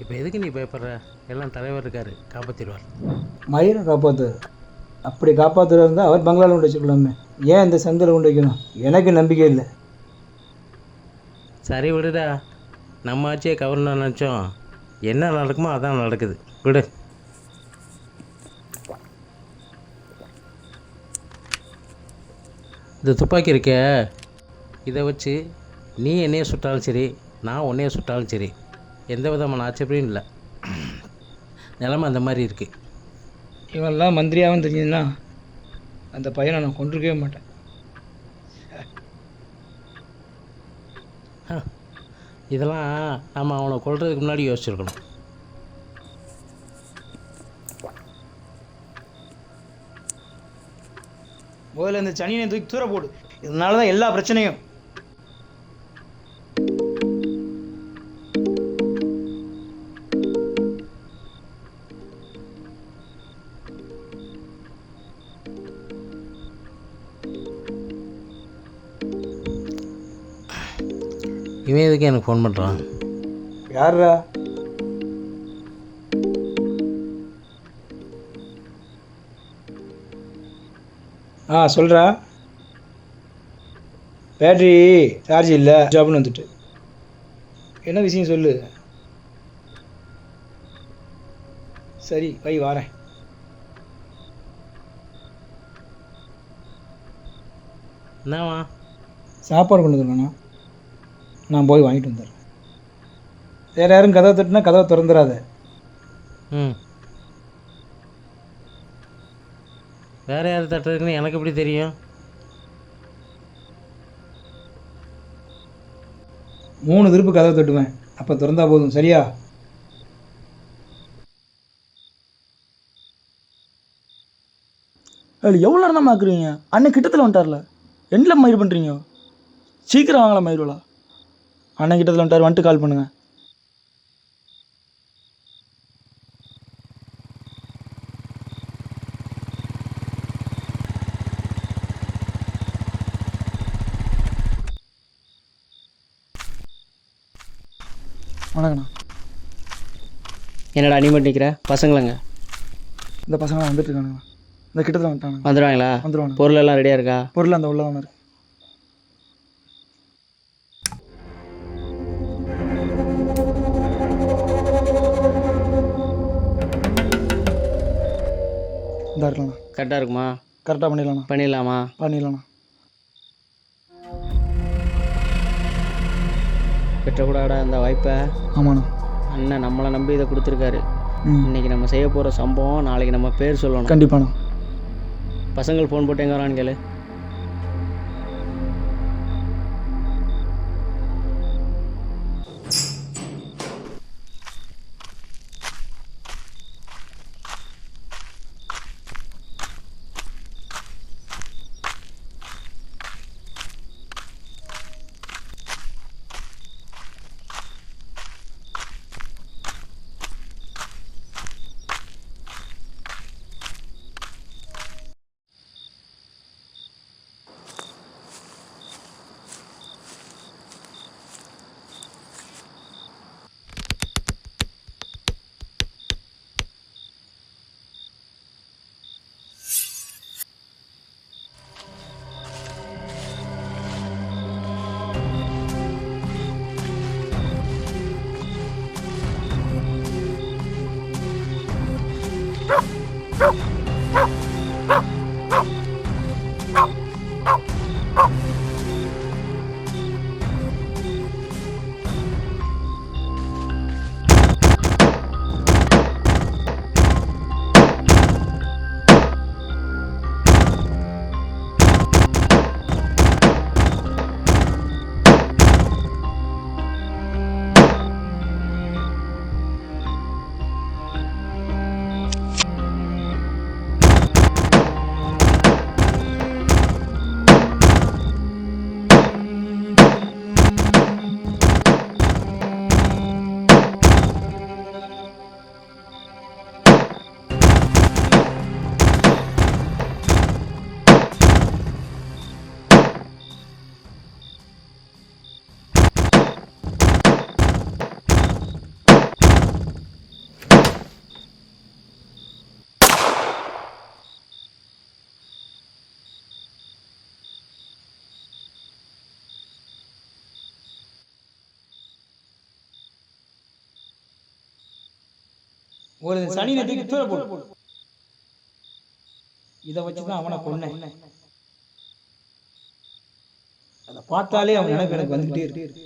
இப்போ எதுக்கு நீ பயப்படுற? எல்லாம் தலைவர் இருக்கார், காப்பாற்றிடுவார். மயிரை காப்பாற்று. அப்படி காப்பாற்றுறதா இருந்தால் அவர் பங்களாவில் கொண்டு வச்சுக்கலாமே. ஏன் இந்த சந்தையில் கொண்டு வைக்கணும்? எனக்கு நம்பிக்கை இல்லை. சரி விடுடா, நம்ம ஆட்சியை கவர்னர் நினச்சோம். என்ன நடக்குமோ அதான் நடக்குது, விடு. இந்த துப்பாக்கி இருக்கே, இதை வச்சு நீ என்னைய சுட்டாலும் சரி, நான் உன்னைய சுட்டாலும் சரி, எந்த விதமான ஆட்சேபனையும் இல்லை. நிலமை அந்த மாதிரி இருக்குது. இவன்லாம் மந்திரியாகவும் தெரிஞ்சதுன்னா அந்த பையனை நான் கொண்டிருக்கவே மாட்டேன். இதெல்லாம் நம்ம அவனை கொல்றதுக்கு முன்னாடி யோசிச்சிருக்கணும். முதல்ல இந்த சனியனை தூக்கி தூர போடு. இதனால தான் எல்லா பிரச்சனையும். இவன் எதுக்கு எனக்கு ஃபோன் பண்ணுறான்? யாரா? சொல்கிறா. பேட்ரி சார்ஜ் இல்லை, ஜாப்னு வந்துட்டு. என்ன விஷயம் சொல்லு. சரி வை, வாரேன். என்னவா? சாப்பாடு கொண்டு வந்துடுறேண்ணா, நான் போய் வாங்கிட்டு வந்துடுறேன். வேறு யாரும் கதவை தட்டுனா கதவை திறந்துடாத. ம், வேறு யார் தட்டுறதுக்குன்னு எனக்கு எப்படி தெரியும்? 3 திருப்பு கதவை தட்டுவேன், அப்போ திறந்தா போதும். சரியா? அதில் எவ்வளோ நேரம் தான் பார்க்குறீங்க? அண்ணன் கிட்டத்தில் வந்துட்டார்ல, எண்டில் மயிர் பண்ணுறீங்க. சீக்கிரம் வாங்கலாம் மயிரோலா. அண்ணன் கிட்டத்தில் வந்துட்டார், வந்துட்டு கால் பண்ணுங்கள். வணக்கண்ணா. என்னடா நீ மட்டும் நிற்கிற? பசங்களங்க இந்த பசங்க வந்துட்டு இருக்கானுங்க. இந்த கிட்டத்தில் வந்துட்டானுங்க. வந்துடுவாங்களா? வந்துடுவாங்க. பொருள் எல்லாம் ரெடியாக இருக்கா? பொருள் அந்த உள்ள தானே இருக்கு. இந்த இருக்கலாம்ண்ணா. கரெக்டாக இருக்குமா? கரெக்டாக பண்ணிடலாண்ணா. பண்ணிடலாமா? பண்ணிடலாண்ணா. பெற்றக்கூடாடா இந்த வாய்ப்பை. ஆமாண்ணா. அண்ணன் நம்மளை நம்பி இதை கொடுத்துருக்காரு. ம், இன்றைக்கி நம்ம செய்ய போகிற சம்பவம் நாளைக்கு நம்ம பேர் சொல்லணும். கண்டிப்பாண்ணா. பசங்கள் ஃபோன் போட்டு எங்கே வரான்னு கேளு. ஒரு சனி நதிக்கு தூர போடு. இதை வச்சு தான் அவனை கொன்னேன். அதை பார்த்தாலே அவன் நினைப்பு எனக்கு வந்துகிட்டே இருக்கு.